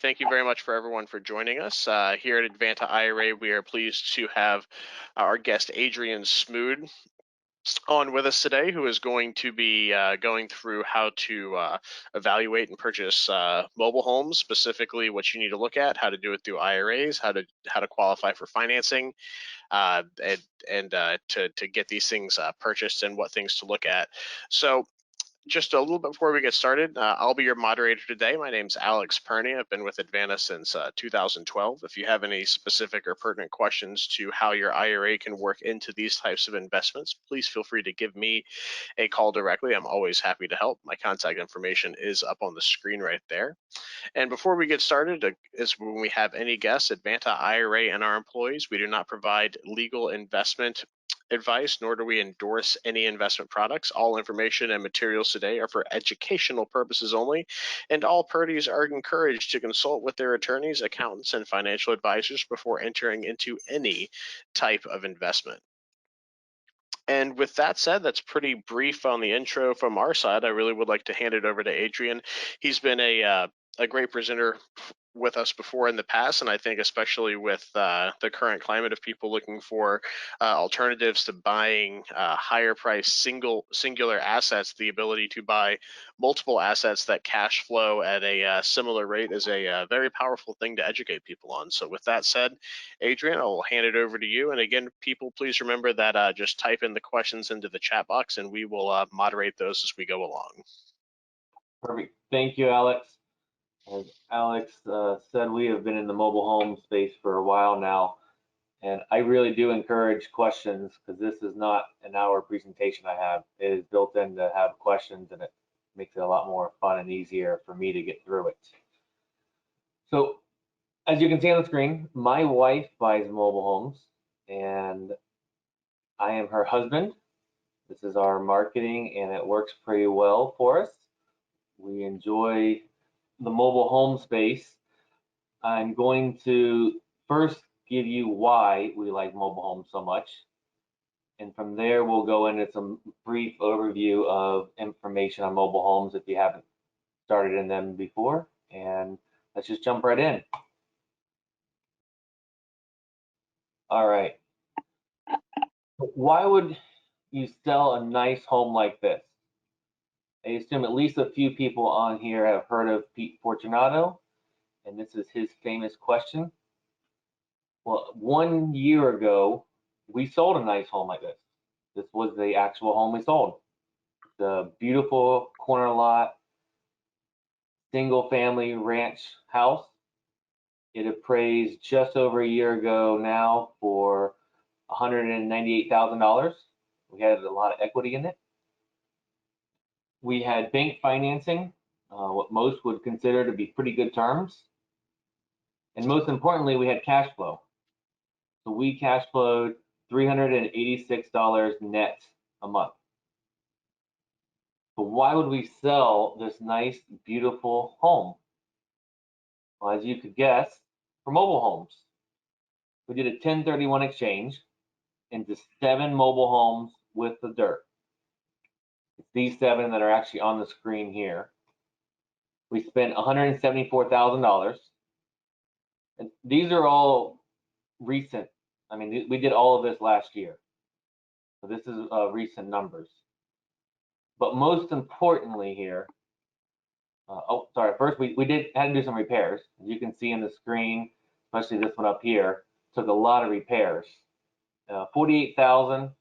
thank you very much for everyone for joining us. Here at Advanta IRA, we are pleased to have our guest Adrian Smude on with us today, who is going to be going through how to evaluate and purchase mobile homes, specifically what you need to look at, how to do it through IRAs, how to qualify for financing, and to get these things purchased, and what things to look at. So just a little bit before we get started, I'll be your moderator today. My name's Alex Perny. I've been with Advanta since 2012. If you have any specific or pertinent questions to how your IRA can work into these types of investments, please feel free to give me a call directly. I'm always happy to help. My contact information is up on the screen right there. And before we get started, is when we have any guests, Advanta IRA and our employees, we do not provide legal investment advice, nor do we endorse any investment products. All information and materials today are for educational purposes only, and all parties are encouraged to consult with their attorneys, accountants, and financial advisors before entering into any type of investment. And with that said, that's pretty brief on the intro from our side. I really would like to hand it over to Adrian. He's been a great presenter with us before in the past, and I think especially with the current climate of people looking for alternatives to buying higher price singular assets, the ability to buy multiple assets that cash flow at a similar rate is a very powerful thing to educate people on. So with that said, Adrian, I'll hand it over to you. And again, people, please remember that just type in the questions into the chat box, and we will moderate those as we go along. Perfect. Thank you, Alex. As Alex said, we have been in the mobile home space for a while now, and I really do encourage questions, because this is not an hour presentation I have. It is built in to have questions, and it makes it a lot more fun and easier for me to get through it. So as you can see on the screen, my wife buys mobile homes, and I am her husband. This is our marketing, and it works pretty well for us. We enjoy the mobile home space. I'm going to first give you why we like mobile homes so much, and from there we'll go into some brief overview of information on mobile homes if you haven't started in them before, and let's just jump right in. All right, why would you sell a nice home like this? I assume at least a few people on here have heard of Pete Fortunato, and this is his famous question. Well, 1 year ago, we sold a nice home like this. This was the actual home we sold. The beautiful corner lot, single family ranch house. It appraised just over a year ago now for $198,000. We had a lot of equity in it. We had bank financing, what most would consider to be pretty good terms. And most importantly, we had cash flow. So we cash flowed $386 net a month. But why would we sell this nice, beautiful home? Well, as you could guess, for mobile homes. We did a 1031 exchange into 7 mobile homes with the dirt. It's these 7 that are actually on the screen here. We spent $174,000. And these are all recent. I mean, we did all of this last year. So this is recent numbers. But most importantly here, first we had to do some repairs. As you can see on the screen, especially this one up here, took a lot of repairs. $48,000.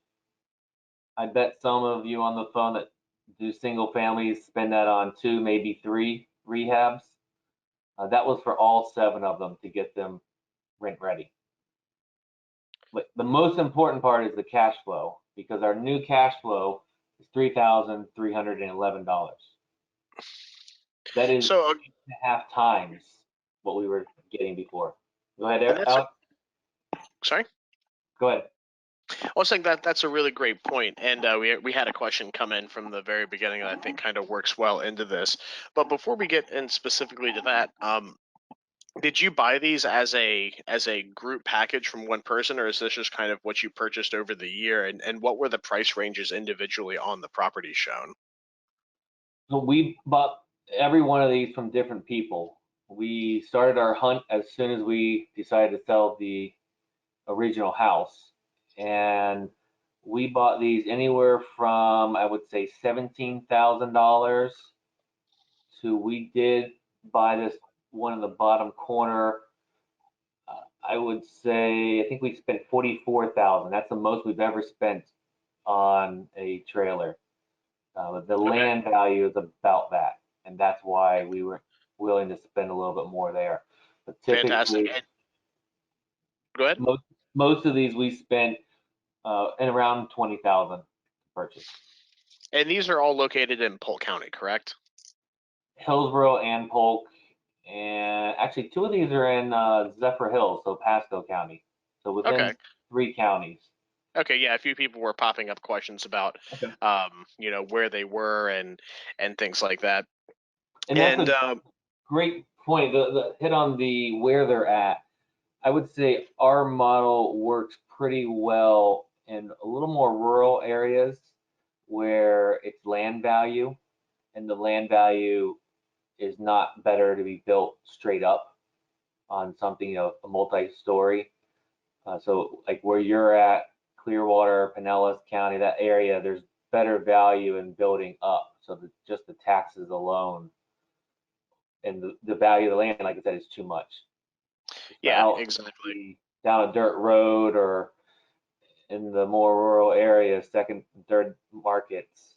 I bet some of you on the phone that do single families spend that on 2, maybe 3 rehabs. That was for all 7 of them to get them rent ready. But the most important part is the cash flow, because our new cash flow is $3,311. That is 2.5 times what we were getting before. Go ahead, Alex. Sorry? Go ahead. I was saying that's a really great point, and we had a question come in from the very beginning that I think kind of works well into this. But before we get in specifically to that, did you buy these as a group package from one person, or is this just kind of what you purchased over the year? And what were the price ranges individually on the properties shown? So we bought every one of these from different people. We started our hunt as soon as we decided to sell the original house, and we bought these anywhere from, I would say, $17,000 to, we did buy this one in the bottom corner. I would say, I think we spent 44,000. That's the most we've ever spent on a trailer. The Okay, land value is about that, and that's why we were willing to spend a little bit more there. But fantastic. typically, And go ahead. most of these we spent in around 20,000 to purchase. And these are all located in Polk County, correct? Hillsborough and Polk, and actually two of these are in Zephyr Hills, so Pasco County, so Okay. within 3 counties. Okay, yeah, a few people were popping up questions about, Okay. where they were and things like that. And that's And a great point. The hit on the where they're at. I would say our model works pretty well in a little more rural areas where it's land value, and the land value is not better to be built straight up on something, a multi-story. So like where you're at, Clearwater, Pinellas County, that area, there's better value in building up. So just the taxes alone and the value of the land, like I said, is too much. But yeah, out exactly. down a dirt road or in the more rural areas, second and third markets,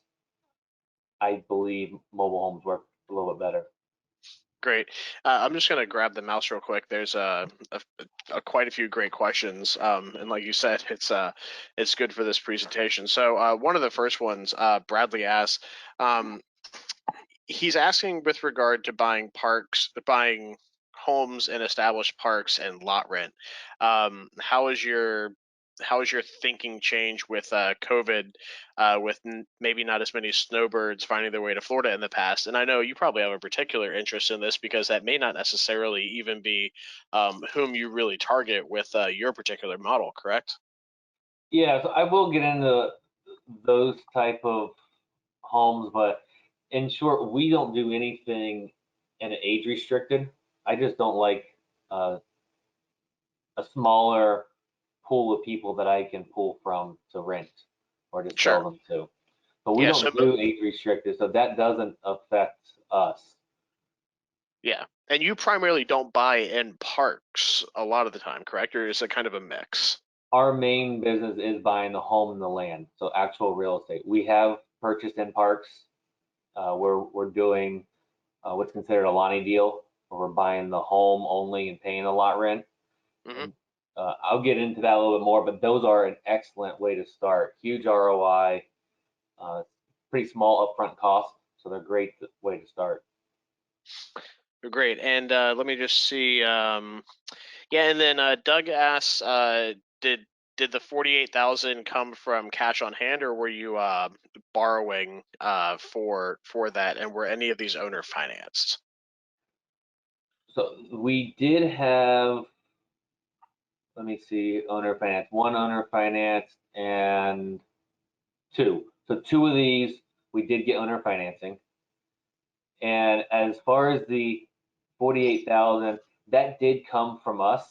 I believe mobile homes work a little bit better. Great. I'm just going to grab the mouse real quick. There's quite a few great questions, and like you said, it's good for this presentation. So one of the first ones, Bradley asks, he's asking with regard to buying homes in established parks and lot rent. How is your thinking change with COVID, with maybe not as many snowbirds finding their way to Florida in the past? And I know you probably have a particular interest in this because that may not necessarily even be whom you really target with your particular model, correct? Yeah, so I will get into those type of homes, but in short, we don't do anything in an age restricted. I just don't like uh, a smaller pool of people that I can pull from to rent or to sell Sure. them to. But we Yeah. So don't do age restricted, so that doesn't affect us. yeah, and you primarily don't buy in parks a lot of the time, correct? Or is it kind of a mix? Our main business is buying the home and the land, so actual real estate. We have purchased in parks. We're doing what's considered a Lonnie deal, where we're buying the home only and paying the lot rent. Hmm. And I'll get into that a little bit more, but those are an excellent way to start. Huge ROI, pretty small upfront cost, so they're a great way to start. Great. And let me just see. Yeah, and then Doug asks, did the 48,000 come from cash on hand, or were you borrowing for that? And were any of these owner financed? So we did have, let me see, owner finance, one owner finance and two. So two of these we did get owner financing. And as far as the 48,000, that did come from us.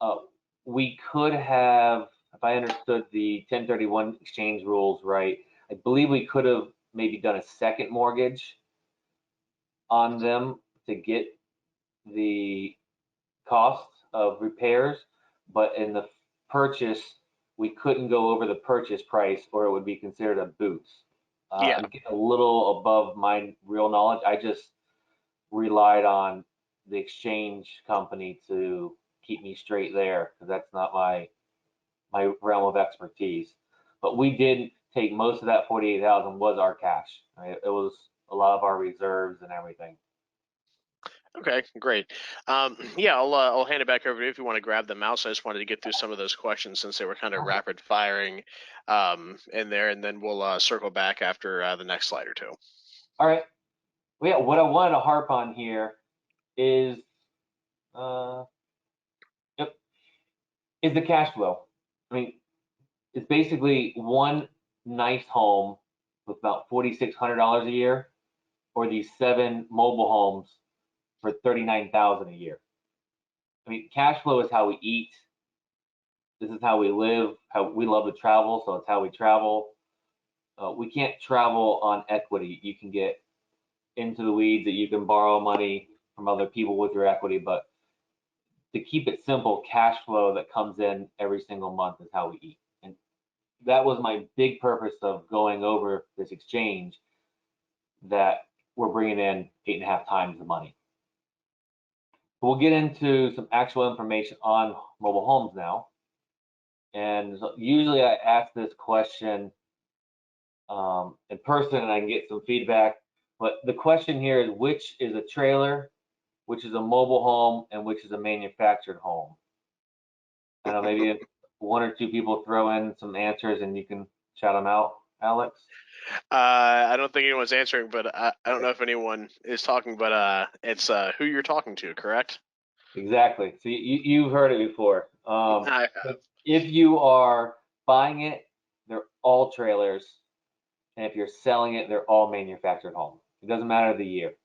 Uh, we could have, if I understood the 1031 exchange rules right, I believe we could have maybe done a second mortgage on them to get the cost of repairs, but in the purchase, we couldn't go over the purchase price or it would be considered a boost. Yeah. I'm getting a little above my real knowledge. I just relied on the exchange company to keep me straight there because that's not my realm of expertise. But we did take most of that 48,000 was our cash. Right? It was a lot of our reserves and everything. Okay, great. Yeah, I'll hand it back over to you if you want to grab the mouse. I just wanted to get through some of those questions since they were kind of rapid firing in there, and then we'll circle back after the next slide or two. All right. Well, yeah, what I wanted to harp on here is uh, yep, is the cash flow. I mean, it's basically one nice home with about $4,600 a year, or these 7 mobile homes for $39,000 a year. I mean, cash flow is how we eat. This is how we live. How we love to travel, so it's how we travel. We can't travel on equity. You can get into the weeds that you can borrow money from other people with your equity, but to keep it simple, cash flow that comes in every single month is how we eat. And that was my big purpose of going over this exchange, that we're bringing in 8.5 times the money. But we'll get into some actual information on mobile homes now. And so usually I ask this question in person and I can get some feedback. But the question here is, which is a trailer, which is a mobile home, and which is a manufactured home? I don't know, maybe if one or two people throw in some answers and you can shout them out, Alex. I don't think anyone's answering, but I don't know if anyone is talking, but it's who you're talking to, correct? Exactly. So you've heard it before. I have. If you are buying it, they're all trailers. And if you're selling it, they're all manufactured homes. It doesn't matter the year.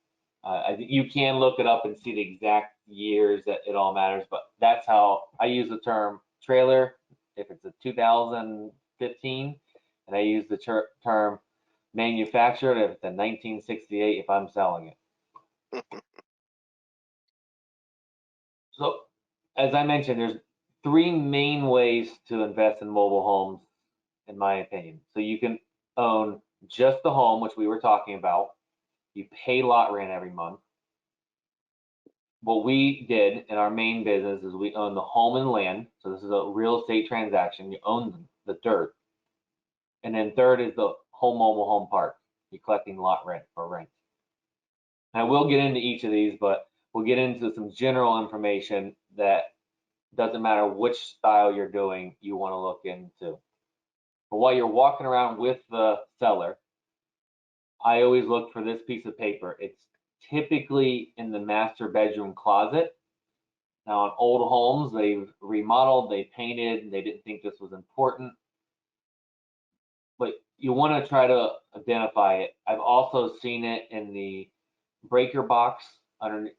You can look it up and see the exact years that it all matters, but that's how I use the term trailer if it's a 2015, and I use the term manufactured if it's a 1968 if I'm selling it. So, as I mentioned, there's three main ways to invest in mobile homes, in my opinion. So you can own just the home, which we were talking about. You pay lot rent every month. What we did in our main business is we own the home and land. So this is a real estate transaction. You own the dirt. And then third is the home mobile home park. You're collecting lot rent or rent. And we'll get into each of these, but we'll get into some general information that doesn't matter which style you're doing, you want to look into. But while you're walking around with the seller, I always look for this piece of paper. It's typically in the master bedroom closet. Now, in old homes, they've remodeled, they painted, they didn't think this was important. But you want to try to identify it. I've also seen it in the breaker box under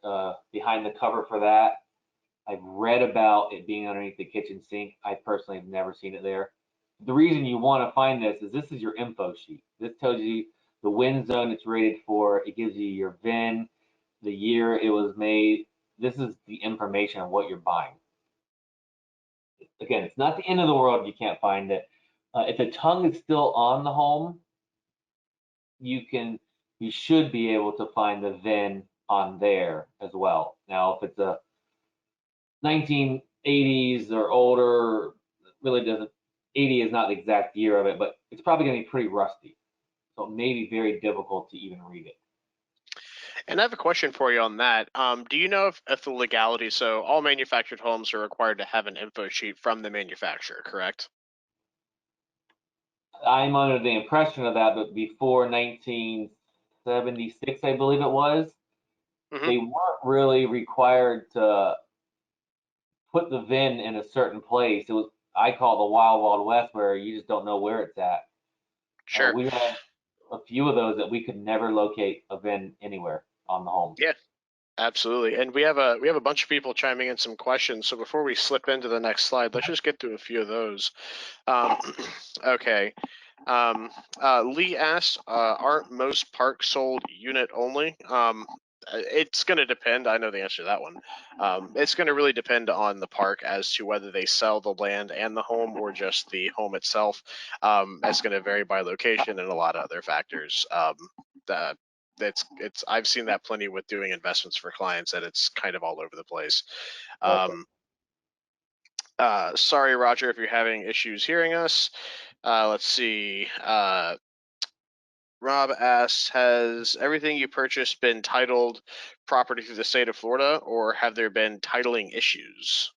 behind the cover for that. I've read about it being underneath the kitchen sink. I personally have never seen it there. The reason you want to find this is your info sheet. This tells you the wind zone it's rated for. It gives you your VIN, the year it was made. This is the information on what you're buying. Again, it's not the end of the world if you can't find it. If the tongue is still on the home, you should be able to find the VIN on there as well. Now, if it's a 1980s or older, really doesn't, 80 is not the exact year of it, but it's probably going to be pretty rusty. So it may be very difficult to even read it. And I have a question for you on that. Do you know if the legality, so all manufactured homes are required to have an info sheet from the manufacturer, correct? I'm under the impression of that, but before 1976, I believe it was, Mm-hmm. they weren't really required to put the VIN in a certain place. It was, I call it the wild, wild west, where you just don't know where it's at. Sure. We had a few of those that we could never locate a VIN anywhere on the homes. Yeah, absolutely. And we have a bunch of people chiming in some questions. So before we slip into the next slide, let's just get to a few of those. Okay. Lee asked, aren't most parks sold unit only? It's going to depend. I know the answer to that one. It's going to really depend on the park as to whether they sell the land and the home or just the home itself. That's going to vary by location and a lot of other factors. I've seen that plenty with doing investments for clients, that it's kind of all over the place. Exactly. Sorry, Roger, if you're having issues hearing us. Let's see. Rob asks, has everything you purchased been titled property through the state of Florida, or have there been titling issues?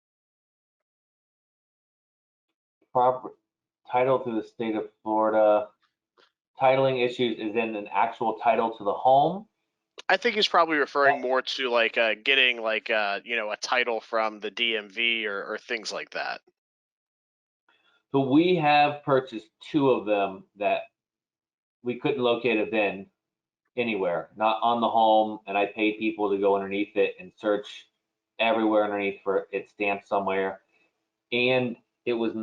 Proper title to the state of Florida. Titling issues is in an actual title to the home. I think he's probably referring more to like getting like a title from the DMV or things like that. So we have purchased two of them that we couldn't locate a VIN. anywhere, not on the home, and I paid people to go underneath it and search everywhere underneath for it stamped somewhere, and it was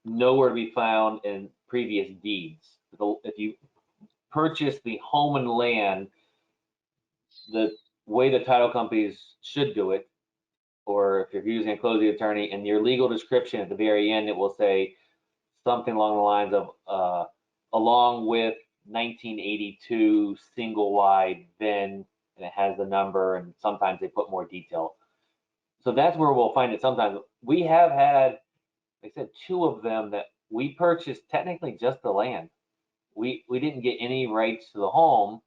nowhere to be found in previous deeds. If you purchase the home and land, the way the title companies should do it, or if you're using a closing attorney, in your legal description at the very end, it will say something along the lines of along with 1982 single wide VIN, and it has the number, and sometimes they put more detail. So that's where we'll find it sometimes. We have had, like I said, two of them that we purchased technically just the land. We didn't get any rights to the home.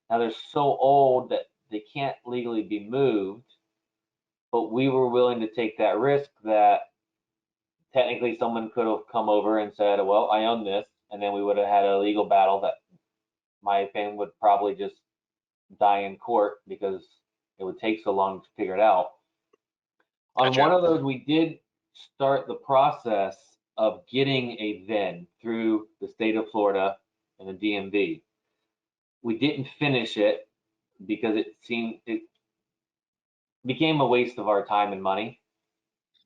Now they're so old that they can't legally be moved, but we were willing to take that risk that technically someone could have come over and said, well, I own this, and then we would have had a legal battle that my opinion would probably just die in court because it would take so long to figure it out. On Gotcha. one of those, we did start the process of getting a VIN through the state of Florida and the DMV. We didn't finish it because it became a waste of our time and money.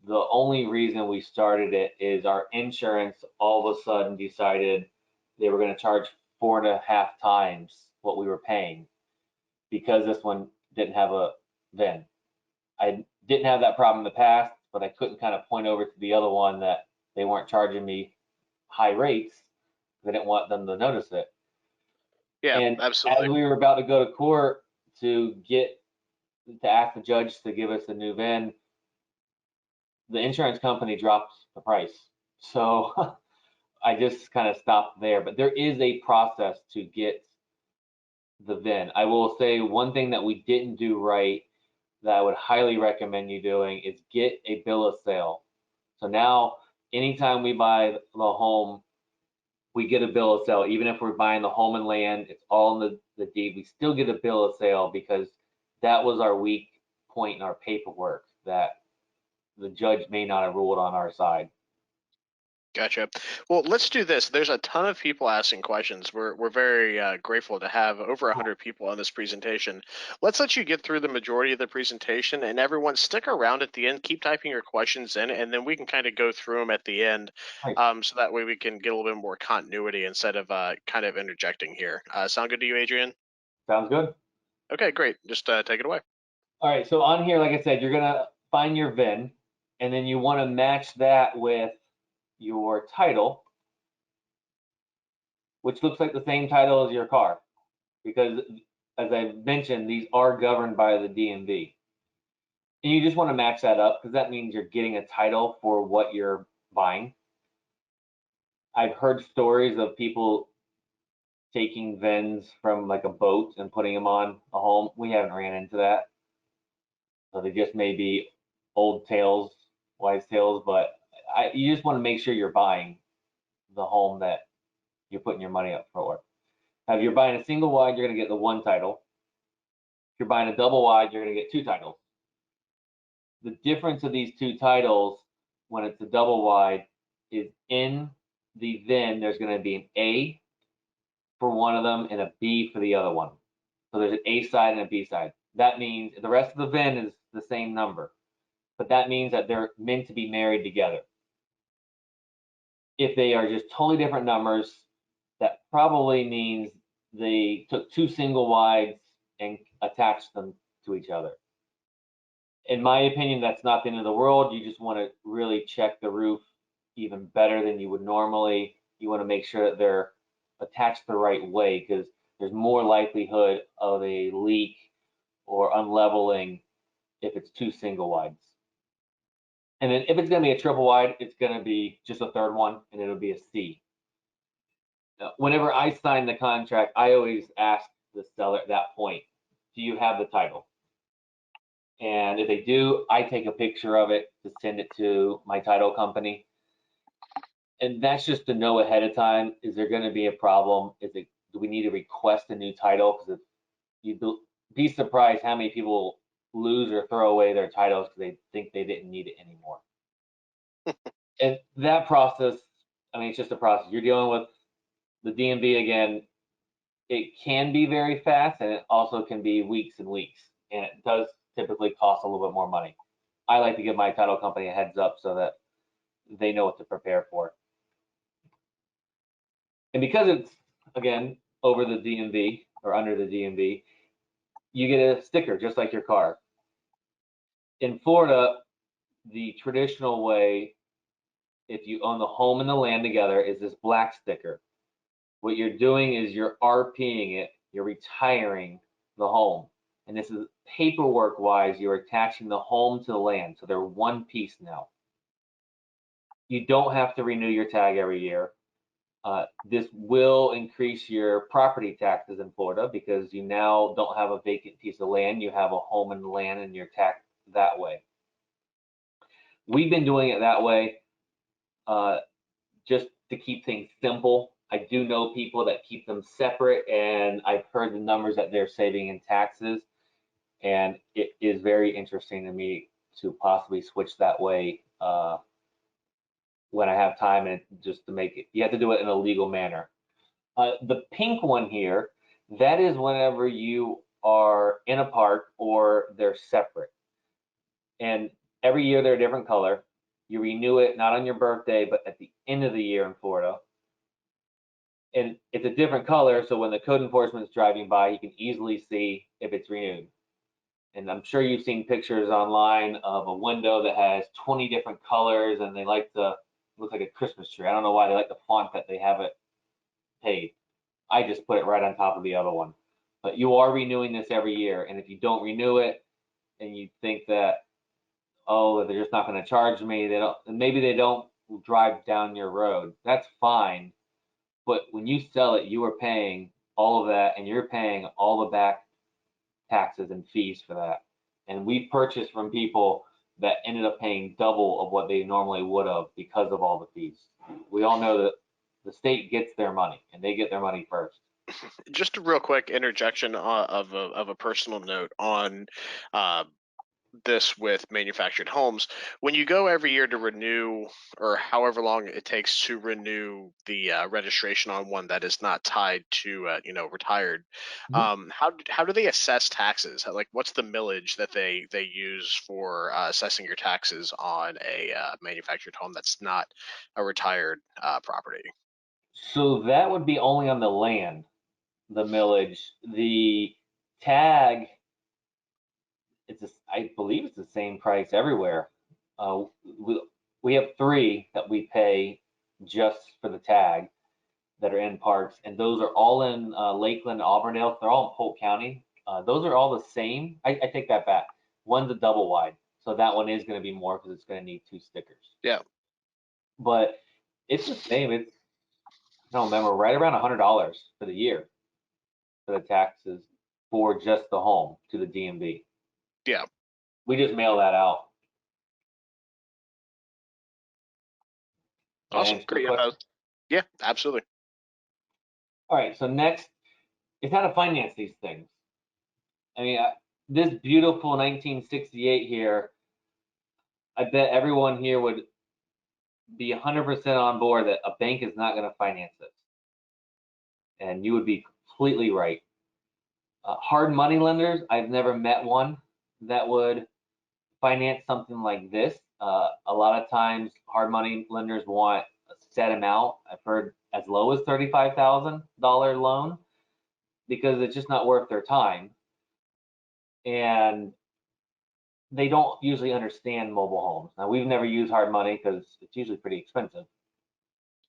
The only reason we started it is our insurance all of a sudden decided they were going to charge 4.5 times what we were paying because this one didn't have a VIN. I didn't have that problem in the past, but I couldn't kind of point over to the other one that they weren't charging me high rates. I didn't want them to notice it. Yeah, And as absolutely. we were about to go to court to ask the judge to give us a new VIN, the insurance company dropped the price. So I just kind of stopped there. But there is a process to get the VIN. I will say one thing that we didn't do right that I would highly recommend you doing is get a bill of sale. So now, anytime we buy the home, we get a bill of sale. Even if we're buying the home and land, it's all in the deed. We still get a bill of sale because that was our weak point in our paperwork that the judge may not have ruled on our side. Gotcha. Well, let's do this. There's a ton of people asking questions. We're very grateful to have over 100 people on this presentation. Let's let you get through the majority of the presentation, and everyone stick around at the end. Keep typing your questions in, and then we can kind of go through them at the end, Right. so that way we can get a little bit more continuity instead of kind of interjecting here. Sound good to you, Adrian? Sounds good. Okay, great. Just take it away. All right. So on here, like I said, you're gonna find your VIN, and then you want to match that with your title, which looks like the same title as your car, because as I mentioned, these are governed by the DMV. And you just want to match that up because that means you're getting a title for what you're buying. I've heard stories of people taking VINs from like a boat and putting them on a home. We haven't ran into that. So they just may be old tales, wise tales, but you just want to make sure you're buying the home that you're putting your money up for. If you're buying a single wide, you're going to get the one title. If you're buying a double wide, you're going to get two titles. The difference of these two titles when it's a double wide is in the VIN, there's going to be an A for one of them and a B for the other one. So there's an A side and a B side. That means the rest of the VIN is the same number, but that means that they're meant to be married together. If they are just totally different numbers, that probably means they took two single wides and attached them to each other. In my opinion, that's not the end of the world. You just want to really check the roof even better than you would normally. You want to make sure that they're attached the right way because there's more likelihood of a leak or unleveling if it's two single wides. And then if it's going to be a triple wide, it's going to be just a third one and it'll be a C. Now, whenever I sign the contract, I always ask the seller at that point, do you have the title? And if they do, I take a picture of it to send it to my title company. And that's just to know ahead of time, is there going to be a problem? Do we need to request a new title? Because you'd be surprised how many people lose or throw away their titles because they think they didn't need it anymore. And that process, I mean, it's just a process. You're dealing with the DMV again. It can be very fast, and it also can be weeks and weeks, and it does typically cost a little bit more money. I like to give my title company a heads up so that they know what to prepare for. And because it's, again, over the DMV or under the DMV, you get a sticker just like your car. In Florida, the traditional way, if you own the home and the land together, is this black sticker. What you're doing is you're RPing it, you're retiring the home. And this is paperwork wise, you're attaching the home to the land. So they're one piece now. You don't have to renew your tag every year. This will increase your property taxes in Florida because you now don't have a vacant piece of land, you have a home and land, and you're taxed that way. We've been doing it that way just to keep things simple. I do know people that keep them separate, and I've heard the numbers that they're saving in taxes, and it is very interesting to me to possibly switch that way when I have time, and just to make it, you have to do it in a legal manner. The pink one here, that is whenever you are in a park or they're separate. And every year they're a different color. You renew it not on your birthday, but at the end of the year in Florida. And it's a different color, so when the code enforcement is driving by, you can easily see if it's renewed. And I'm sure you've seen pictures online of a window that has 20 different colors, and they like to look like a Christmas tree. I don't know why they like the font that they have it paid. I just put it right on top of the other one. But you are renewing this every year, and if you don't renew it, and you think that, oh, they're just not going to charge me, maybe they don't drive down your road. That's fine. But when you sell it, you are paying all of that, and you're paying all the back taxes and fees for that. And we purchased from people that ended up paying double of what they normally would have because of all the fees. We all know that the state gets their money, and they get their money first. Just a real quick interjection of a personal note on this with manufactured homes. When you go every year to renew, or however long it takes to renew the registration on one that is not tied to retired, how do they assess taxes? Like, what's the millage that they use for assessing your taxes on a manufactured home that's not a retired property? So that would be only on the land, the millage. The tag, I believe it's the same price everywhere. Uh, we have three that we pay just for the tag that are in parks, and those are all in Lakeland, Auburndale. They're all in Polk County. Those are all the same. I take that back. One's a double wide, so that one is going to be more because it's going to need two stickers. Yeah. But it's the same. It's, I don't remember, right around $100 for the year for the taxes for just the home to the DMV. Yeah. We just mail that out. Did I Awesome. answer your Great. question? Yeah, absolutely. All right, so next is how to finance these things. I mean, this beautiful 1968 here, I bet everyone here would be 100% on board that a bank is not going to finance this. And you would be completely right. Hard money lenders, I've never met one that would finance something like this. A lot of times, hard money lenders want a set amount. I've heard as low as $35,000 loan because it's just not worth their time. And they don't usually understand mobile homes. Now, we've never used hard money because it's usually pretty expensive.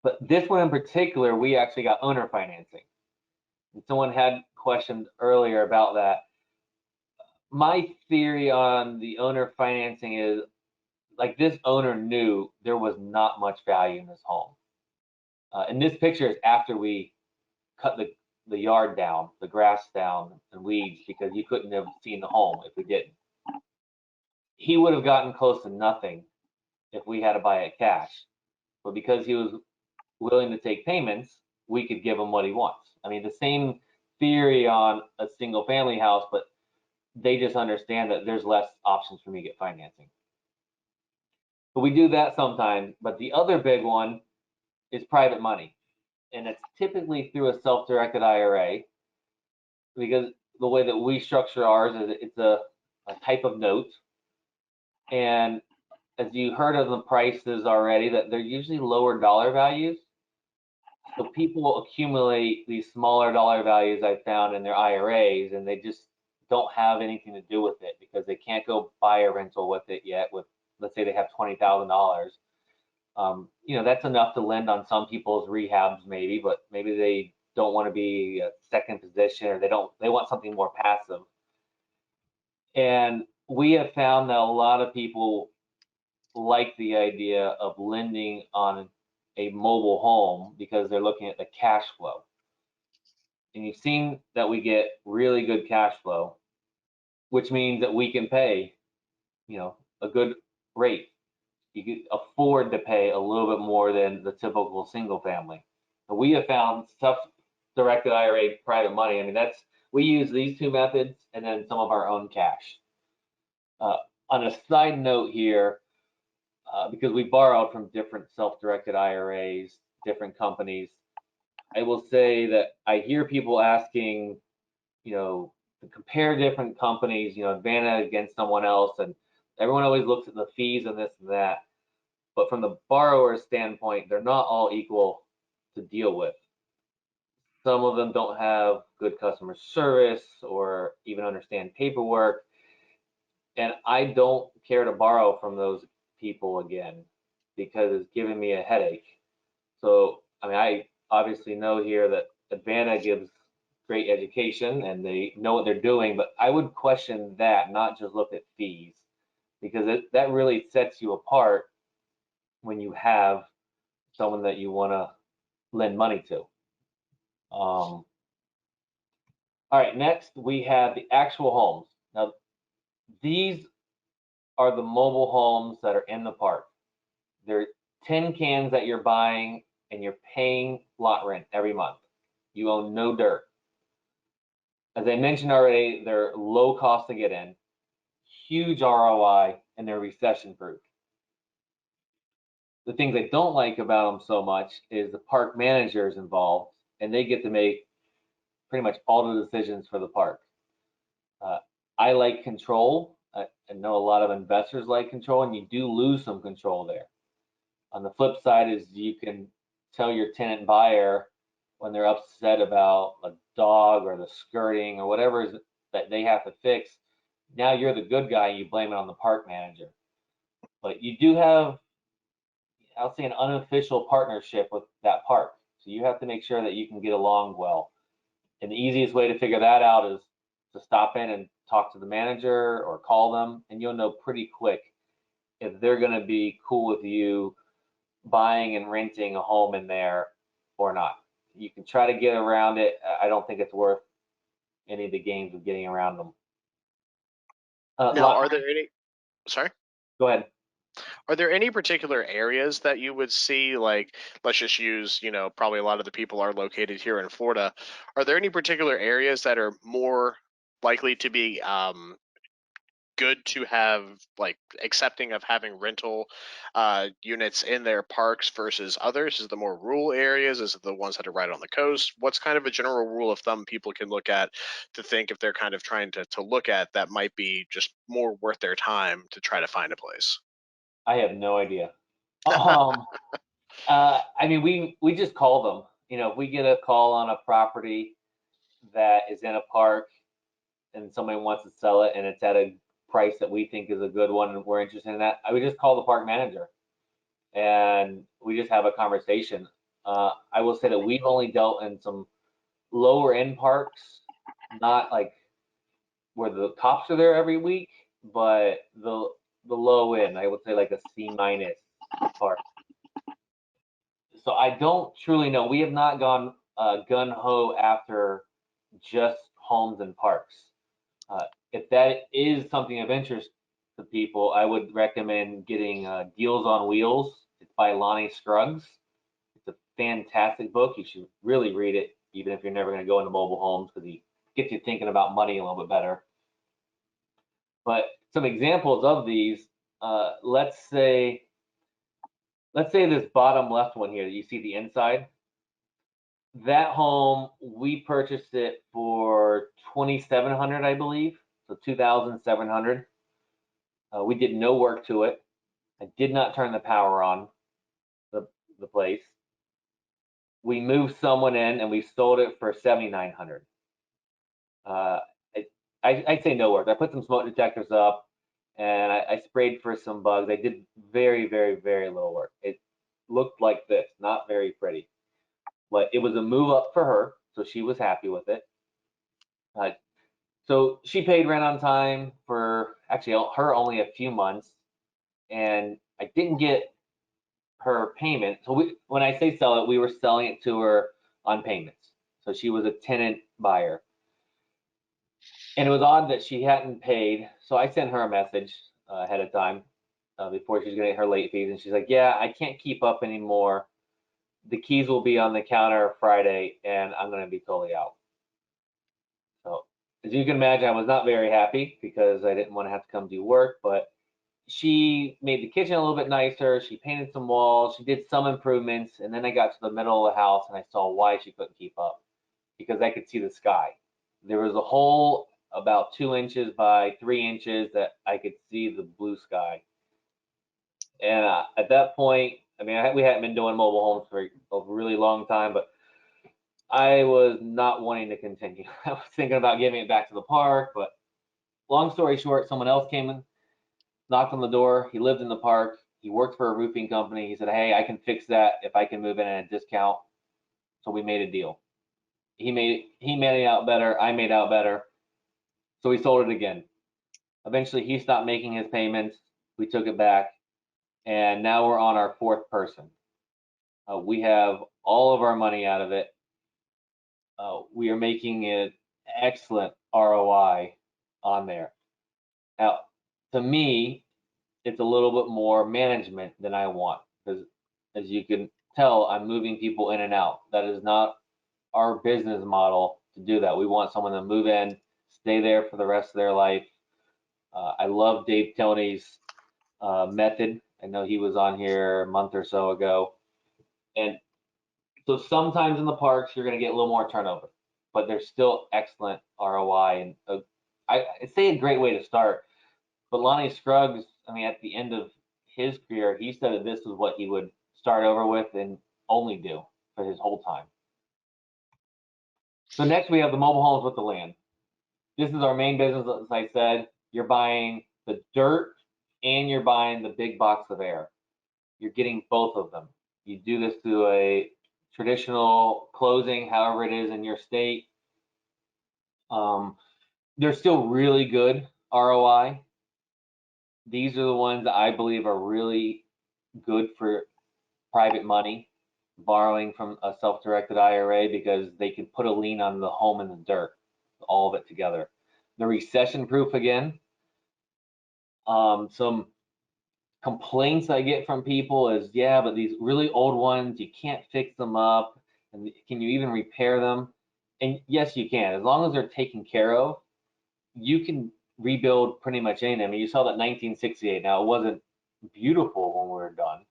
But this one in particular, we actually got owner financing. And someone had questioned earlier about that. My theory on the owner financing is, like, this owner knew there was not much value in this home. And this picture is after we cut the yard down, the grass down, and weeds, because you couldn't have seen the home if we didn't. He would have gotten close to nothing if we had to buy it cash. But because he was willing to take payments, we could give him what he wants. I mean, the same theory on a single family house, but they just understand that there's less options for me to get financing. But we do that sometimes. But the other big one is private money. And it's typically through a self-directed IRA. because the way that we structure ours is it's a type of note. And as you heard of the prices already, that they're usually lower dollar values. So people accumulate these smaller dollar values I found in their IRAs, and they just don't have anything to do with it because they can't go buy a rental with it yet. With, let's say they have $20,000, that's enough to lend on some people's rehabs maybe, but maybe they don't want to be a second position, or they want something more passive. And we have found that a lot of people like the idea of lending on a mobile home because they're looking at the cash flow. And you've seen that we get really good cash flow, which means that we can pay, a good rate. You can afford to pay a little bit more than the typical single family. And we have found self-directed IRA private money. I mean, we use these two methods and then some of our own cash. On a side note here, because we borrowed from different self-directed IRAs, different companies, I will say that I hear people asking, to compare different companies, Advanta against someone else, and everyone always looks at the fees and this and that. But from the borrower's standpoint, they're not all equal to deal with. Some of them don't have good customer service or even understand paperwork. And I don't care to borrow from those people again because it's giving me a headache. So, I mean, I obviously know here that Advanta gives great education and they know what they're doing, but I would question that, not just look at fees, because that really sets you apart when you have someone that you want to lend money to. All right, next we have the actual homes. Now, these are the mobile homes that are in the park. They're tin cans that you're buying and you're paying lot rent every month. You own no dirt. As I mentioned already, they're low cost to get in, huge ROI, and they're recession proof. The things I don't like about them so much is the park managers involved, and they get to make pretty much all the decisions for the park. Uh, I like control. I know a lot of investors like control, and you do lose some control there. On the flip side is you can tell your tenant buyer when they're upset about a dog or the skirting or whatever is that they have to fix. Now you're the good guy and you blame it on the park manager. But you do have, I'll say, an unofficial partnership with that park. So you have to make sure that you can get along well. And the easiest way to figure that out is to stop in and talk to the manager or call them, and you'll know pretty quick if they're going to be cool with you buying and renting a home in there or not. You can try to get around it. I don't think it's worth any of the games of getting around them. Now, are there any? Sorry. Go ahead. Are there any particular areas that you would see, like, let's just use, probably a lot of the people are located here in Florida. Are there any particular areas that are more likely to be good to have, like, accepting of having rental units in their parks versus others? Is it the more rural areas? Is it the ones that are right on the coast? What's kind of a general rule of thumb people can look at to think if they're kind of trying to look at that might be just more worth their time to try to find a place? I have no idea. I mean, we just call them. If we get a call on a property that is in a park and somebody wants to sell it and it's at a price that we think is a good one and we're interested in that, I would just call the park manager and we just have a conversation. I will say that we've only dealt in some lower end parks, not like where the cops are there every week, but the low end, I would say like a C minus park. So I don't truly know. We have not gone gun ho after just homes and parks. If that is something of interest to people, I would recommend getting Deals on Wheels. It's by Lonnie Scruggs. It's a fantastic book. You should really read it, even if you're never going to go into mobile homes, because he gets you thinking about money a little bit better. But some examples of these, let's say this bottom left one here, you see the inside. That home, we purchased it for 2,700, I believe, so 2,700. We did no work to it. I did not turn the power on the place. We moved someone in and we sold it for 7,900. Uh, I'd say no work. I put some smoke detectors up and I sprayed for some bugs. I did very, very, very little work. It looked like this, not very pretty, but it was a move up for her, so she was happy with it. So she paid rent on time for actually her only a few months, and I didn't get her payment. So when I say sell it, we were selling it to her on payments. So she was a tenant buyer. And it was odd that she hadn't paid. So I sent her a message ahead of time before she was going to get her late fees. And she's like, yeah, I can't keep up anymore. The keys will be on the counter Friday and I'm going to be totally out. So as you can imagine, I was not very happy because I didn't want to have to come do work, but she made the kitchen a little bit nicer. She painted some walls. She did some improvements. And then I got to the middle of the house and I saw why she couldn't keep up, because I could see the sky. There was a hole about 2 inches by 3 inches that I could see the blue sky. And at that point, I mean, we hadn't been doing mobile homes for a really long time, but I was not wanting to continue. I was thinking about giving it back to the park, but long story short, someone else came in, knocked on the door. He lived in the park. He worked for a roofing company. He said, hey, I can fix that if I can move in at a discount. So we made a deal. He made it out better. I made out better. So we sold it again. Eventually, he stopped making his payments. We took it back, and now we're on our fourth person. We have all of our money out of it. We are making an excellent ROI on there. Now, to me, it's a little bit more management than I want, because as you can tell, I'm moving people in and out. That is not our business model to do that. We want someone to move in, stay there for the rest of their life. I love Dave Tony's method. I know he was on here a month or so ago. And so sometimes in the parks, you're going to get a little more turnover, but there's still excellent ROI. And I'd say a great way to start. But Lonnie Scruggs, I mean, at the end of his career, he said that this is what he would start over with and only do for his whole time. So next we have the mobile homes with the land. This is our main business, as I said. You're buying the dirt and you're buying the big box of air. You're getting both of them. You do this through a traditional closing, however it is in your state. They're still really good ROI. These are the ones that I believe are really good for private money, borrowing from a self-directed IRA, because they can put a lien on the home and the dirt, all of it together. They're recession proof again. Some complaints I get from people is, yeah, but these really old ones, you can't fix them up. And can you even repair them? And yes, you can. As long as they're taken care of, you can rebuild pretty much anything. I mean, you saw that 1968. Now, it wasn't beautiful when we were done,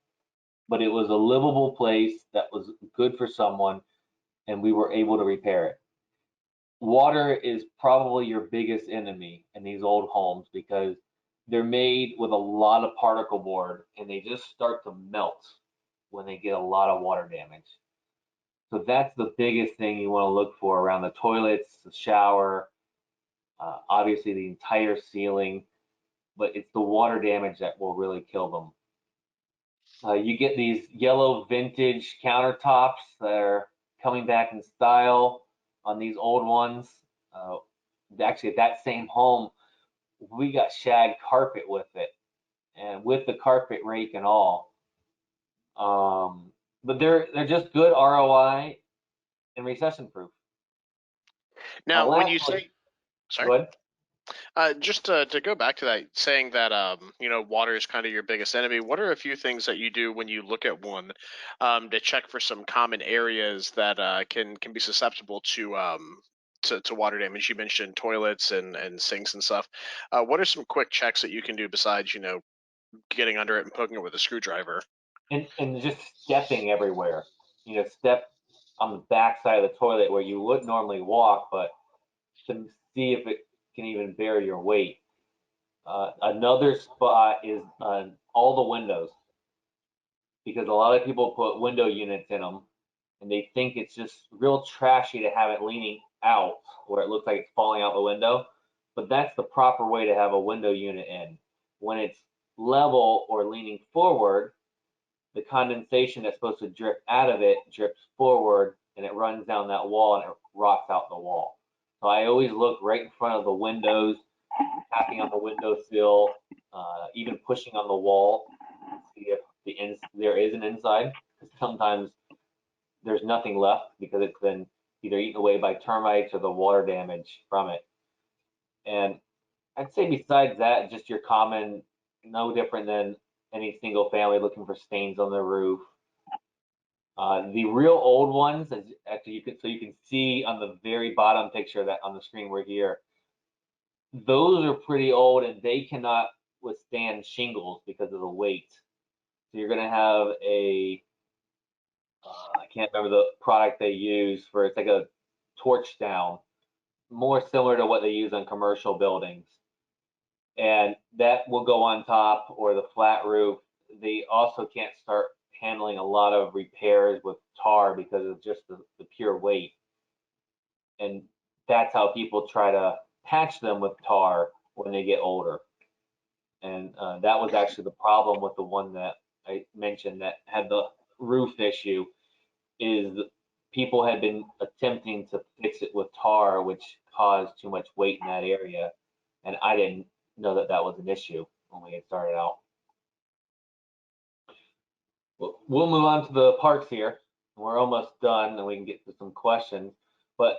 but it was a livable place that was good for someone, and we were able to repair it. Water is probably your biggest enemy in these old homes, because they're made with a lot of particle board and they just start to melt when they get a lot of water damage. So that's the biggest thing you want to look for around the toilets, the shower, obviously the entire ceiling, but it's the water damage that will really kill them. You get these yellow vintage countertops that are coming back in style on these old ones. Actually, at that same home, we got shag carpet with it, and with the carpet rake and all. But they're just good ROI and recession proof. Now, when you Lastly, say, sorry, go ahead. just to go back to that, saying that water is kind of your biggest enemy. What are a few things that you do when you look at one to check for some common areas that can be susceptible to water damage? You mentioned toilets and sinks and stuff. What are some quick checks that you can do besides getting under it and poking it with a screwdriver? And just stepping everywhere. Step on the back side of the toilet where you would normally walk, but to see if it can even bear your weight. Another spot is on all the windows, because a lot of people put window units in them and they think it's just real trashy to have it leaning out where it looks like it's falling out the window. But that's the proper way to have a window unit in. When it's level or leaning forward, the condensation that's supposed to drip out of it drips forward and it runs down that wall and it rots out the wall. So I always look right in front of the windows, tapping on the windowsill, even pushing on the wall to see if there is an inside. Sometimes there's nothing left because it's been either eaten away by termites or the water damage from it. And I'd say besides that, just your common, no different than any single family looking for stains on the roof. The real old ones, as actually you can see on the very bottom picture that on the screen we're here, those are pretty old and they cannot withstand shingles because of the weight. So you're going to have I can't remember the product they use for, it's like a torch down, more similar to what they use on commercial buildings. And that will go on top or the flat roof. They also can't start handling a lot of repairs with tar because of just the pure weight. And that's how people try to patch them with tar when they get older. And that was actually the problem with the one that I mentioned that had the roof issue, is people had been attempting to fix it with tar, which caused too much weight in that area. And I didn't know that that was an issue when we had started out. We'll move on to the parks here. We're almost done and we can get to some questions. But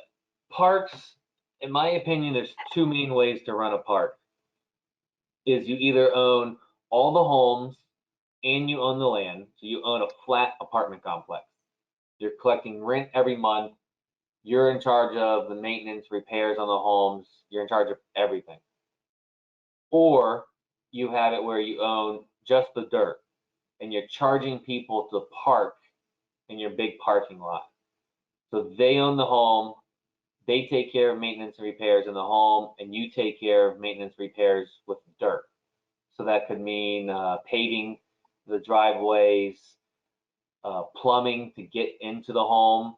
parks, in my opinion, there's two main ways to run a park. Is you either own all the homes and you own the land. So you own a flat apartment complex. You're collecting rent every month. You're in charge of the maintenance, repairs on the homes. You're in charge of everything. Or you have it where you own just the dirt and you're charging people to park in your big parking lot. So they own the home, they take care of maintenance and repairs in the home, and you take care of maintenance repairs with the dirt. So that could mean paving the driveways, plumbing to get into the home.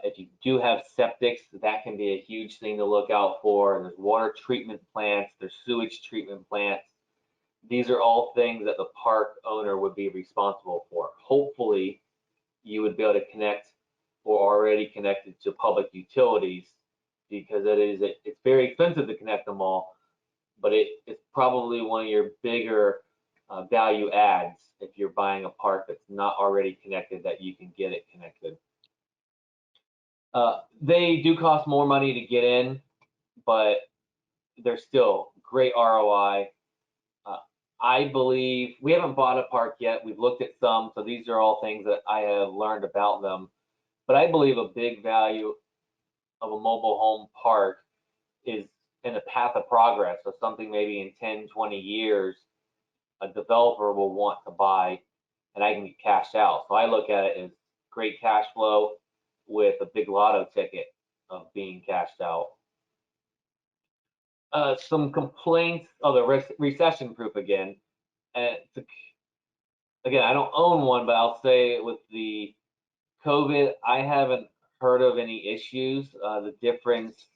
If you do have septics, that can be a huge thing to look out for. There's water treatment plants, there's sewage treatment plants. These are all things that the park owner would be responsible for. Hopefully, you would be able to connect or already connected to public utilities, because it's very expensive to connect them all, but it's probably one of your bigger value adds if you're buying a park that's not already connected, that you can get it connected. They do cost more money to get in, but they're still great ROI. I believe we haven't bought a park yet. We've looked at some, so these are all things that I have learned about them. But I believe a big value of a mobile home park is in the path of progress. So something maybe in 10, 20 years, a developer will want to buy and I can get cashed out. So I look at it as great cash flow with a big lotto ticket of being cashed out. Some complaints, the recession proof again. Again, I don't own one, but I'll say with the COVID, I haven't heard of any issues. The difference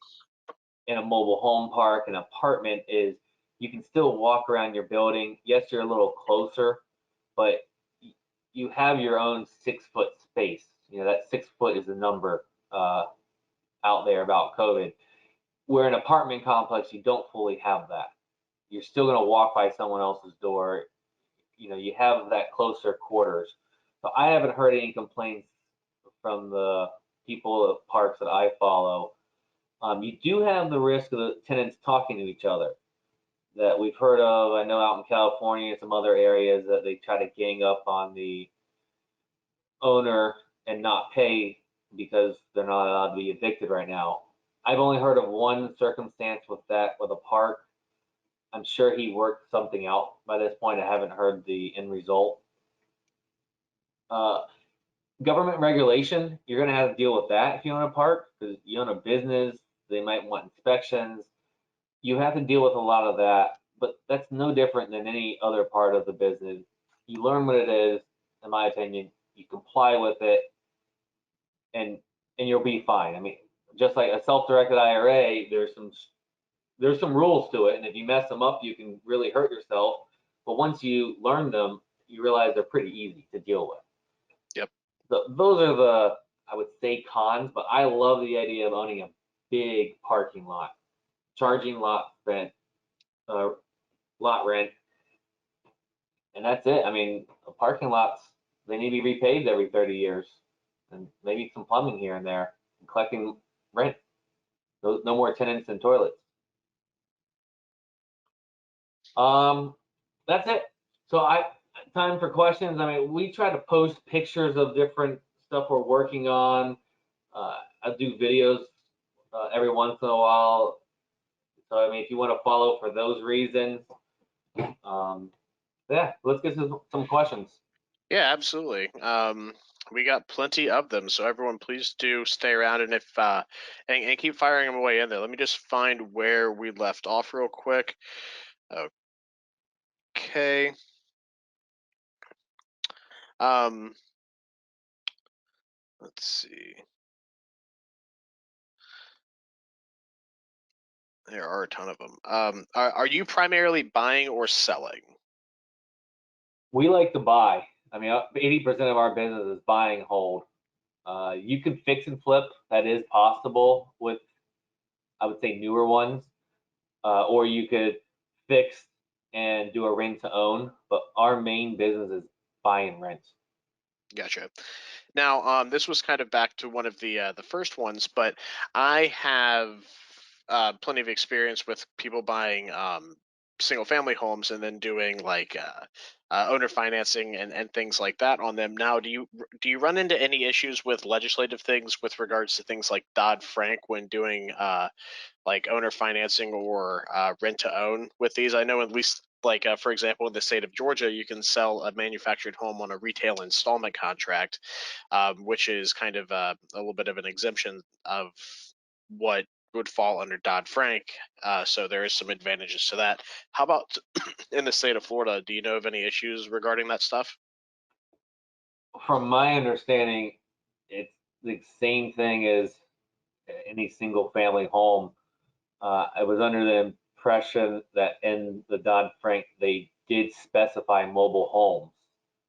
in a mobile home park and apartment is you can still walk around your building. Yes, you're a little closer, but you have your own 6-foot space. You know, that 6 foot is a number out there about COVID. Where an apartment complex, you don't fully have that. You're still going to walk by someone else's door. You know, you have that closer quarters. So I haven't heard any complaints from the people at parks that I follow. You do have the risk of the tenants talking to each other that we've heard of. I know out in California and some other areas that they try to gang up on the owner and not pay because they're not allowed to be evicted right now. I've only heard of one circumstance with that with a park. I'm sure he worked something out by this point. I haven't heard the end result. Government regulation, you're going to have to deal with that if you own a park, because you own a business. They might want inspections. You have to deal with a lot of that, but that's no different than any other part of the business. You learn what it is, in my opinion, you comply with it, and you'll be fine. I mean, just like a self-directed IRA, there's some rules to it, and if you mess them up, you can really hurt yourself. But once you learn them, you realize they're pretty easy to deal with. Yep. So those are the, I would say, cons, but I love the idea of owning a big parking lot, charging uh, lot rent, and that's it. I mean, parking lots, they need to be repaved every 30 years, and maybe some plumbing here and there, and collecting rent. No more tenants and toilets. Um, that's it. So time for questions. I mean, we try to post pictures of different stuff we're working on. I do videos every once in a while. So I mean, if you want to follow for those reasons, yeah, let's get to some questions. Yeah, absolutely. We got plenty of them, so everyone, please do stay around, and if and keep firing them away in there. Let me just find where we left off real quick. Okay. Um, let's see. There are a ton of them. Are you primarily buying or selling? We like to buy. I mean, 80% of our business is buy and hold. You can fix and flip. That is possible with, I would say, newer ones. Or you could fix and do a rent to own. But our main business is buy and rent. Gotcha. Now, this was kind of back to one of the first ones, but I have plenty of experience with people buying single family homes and then doing like owner financing and things like that on them. Now, do you run into any issues with legislative things with regards to things like Dodd-Frank when doing like owner financing or rent to own with these? I know at least like for example in the state of Georgia, you can sell a manufactured home on a retail installment contract, which is kind of a little bit of an exemption of what would fall under Dodd-Frank. So there is some advantages to that. How about in the state of Florida? Do you know of any issues regarding that stuff? From my understanding, it's the same thing as any single family home. I was under the impression that in the Dodd-Frank, they did specify mobile homes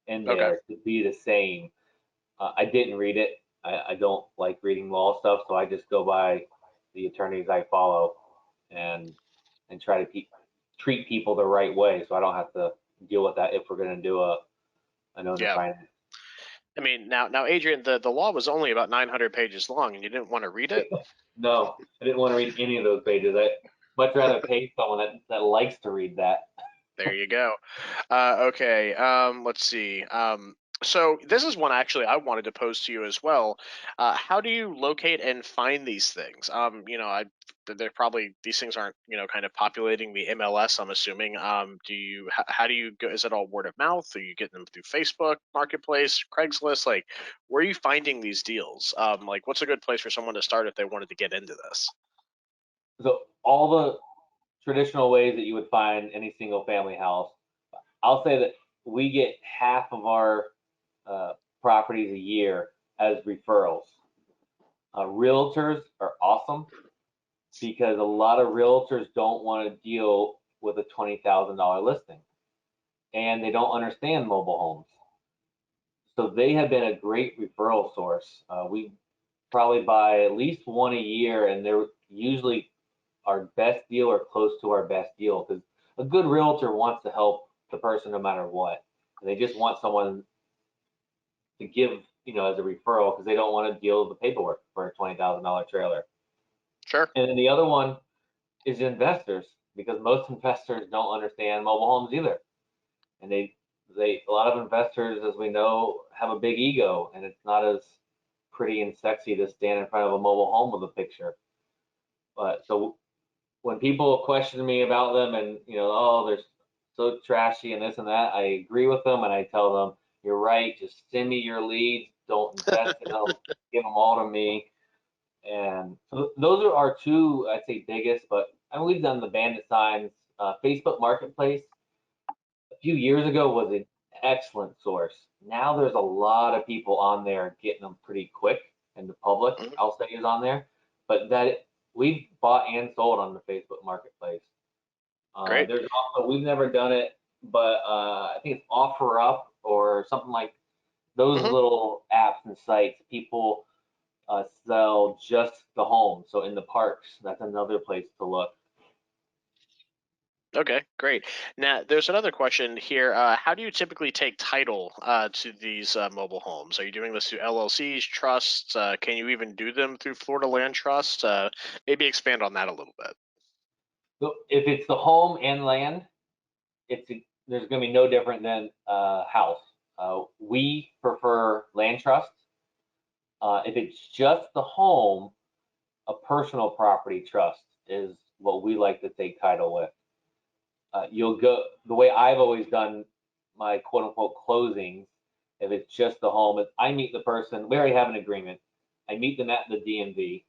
in Okay. there to be the same. I didn't read it. I don't like reading law stuff, so I just go by the attorneys I follow and try to treat people the right way, so I don't have to deal with that if we're going to do an owner Yeah. finance. I mean, now, Adrian, the law was only about 900 pages long, and you didn't want to read it. No, I didn't want to read any of those pages. I much rather pay someone that likes to read that. There you go. Okay. Let's see. So this is one actually I wanted to pose to you as well. How do you locate and find these things? They're probably these things aren't kind of populating the MLS. I'm assuming. How do you go? Is it all word of mouth? Are you getting them through Facebook Marketplace, Craigslist? Like, where are you finding these deals? Like, what's a good place for someone to start if they wanted to get into this? So all the traditional ways that you would find any single family house, I'll say that we get half of our properties a year as referrals. Realtors are awesome because a lot of realtors don't want to deal with a $20,000 listing and they don't understand mobile homes. So they have been a great referral source. We probably buy at least one a year, and they're usually our best deal or close to our best deal because a good realtor wants to help the person no matter what. They just want someone to give, as a referral because they don't want to deal with the paperwork for a $20,000 trailer. Sure. And then the other one is investors because most investors don't understand mobile homes either. And a lot of investors, as we know, have a big ego, and it's not as pretty and sexy to stand in front of a mobile home with a picture. But so when people question me about them and oh, they're so trashy and this and that, I agree with them and I tell them, you're right, just send me your leads, don't invest in them, give them all to me, And so those are our two, I'd say, biggest. But I mean, we've done the bandit signs. Facebook Marketplace a few years ago was an excellent source. Now there's a lot of people on there getting them pretty quick, and the public, Mhm. I'll say, is on there. But that we've bought and sold on the Facebook Marketplace. Great. There's also, we've never done it, but I think it's OfferUp or something like those Hmm. little apps and sites. People sell just the home. So in the parks, that's another place to look. Okay, great. Now, there's another question here. How do you typically take title to these mobile homes? Are you doing this through LLCs, trusts? Can you even do them through Florida Land Trust? Maybe expand on that a little bit. So if it's the home and land, it's there's going to be no different than a house. We prefer land trust. If it's just the home, a personal property trust is what we like to take title with. You'll go the way I've always done my quote unquote closings. If it's just the home, I meet the person. We already have an agreement. I meet them at the DMV.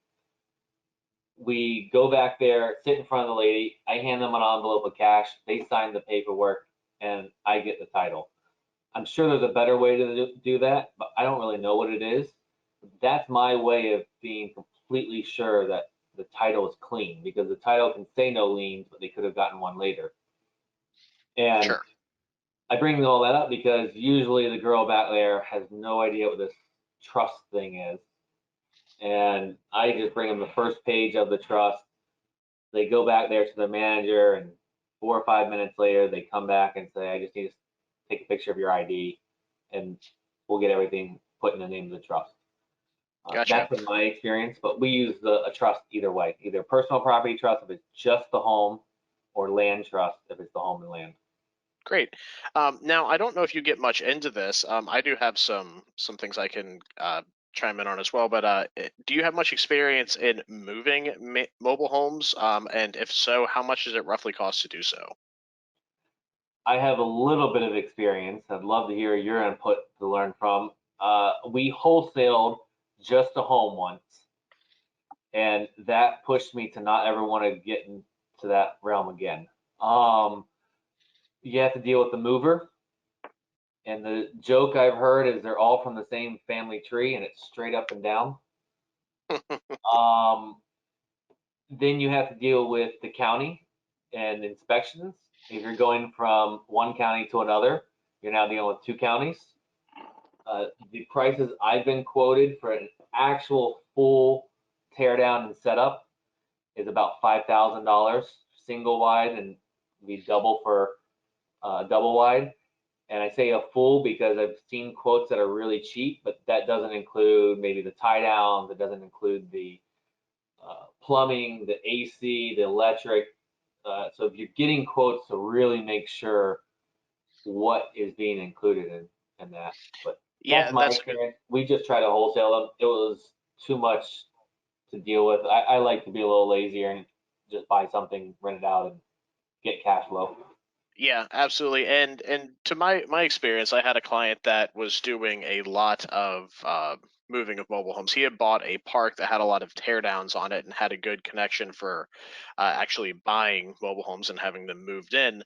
We go back there, sit in front of the lady. I hand them an envelope of cash. They sign the paperwork, and I get the title. I'm sure there's a better way to do that, but I don't really know what it is. That's my way of being completely sure that the title is clean, because the title can say no liens, but they could have gotten one later. And Sure. I bring all that up because usually the girl back there has no idea what this trust thing is. And I just bring them the first page of the trust. They go back there to the manager, and 4 or 5 minutes later, they come back and say, I just need to take a picture of your ID, and we'll get everything put in the name of the trust. Gotcha. That's been my experience, but we use a trust either way, either personal property trust if it's just the home, or land trust if it's the home and land. Great. Now, I don't know if you get much into this. I do have some things I can chime in on as well. But do you have much experience in moving mobile homes? And if so, how much does it roughly cost to do so? I have a little bit of experience. I'd love to hear your input to learn from. We wholesaled just a home once, and that pushed me to not ever want to get into that realm again. Um, you have to deal with the mover, and the joke I've heard is they're all from the same family tree, and it's straight up and down. Um, then you have to deal with the county and inspections. If you're going from one county to another, you're now dealing with two counties. The prices I've been quoted for an actual full tear down and setup is about $5,000 single wide, and be double for double wide. And I say a full because I've seen quotes that are really cheap, but that doesn't include maybe the tie downs. It doesn't include the plumbing, the AC, the electric. So if you're getting quotes, to really make sure what is being included in that. But that's Yeah, my that's a good. experience. We just try to wholesale them. It was too much to deal with. I like to be a little lazier and just buy something, rent it out, and get cash flow. Yeah, absolutely. And to my experience, I had a client that was doing a lot of moving of mobile homes. He had bought a park that had a lot of tear downs on it and had a good connection for actually buying mobile homes and having them moved in.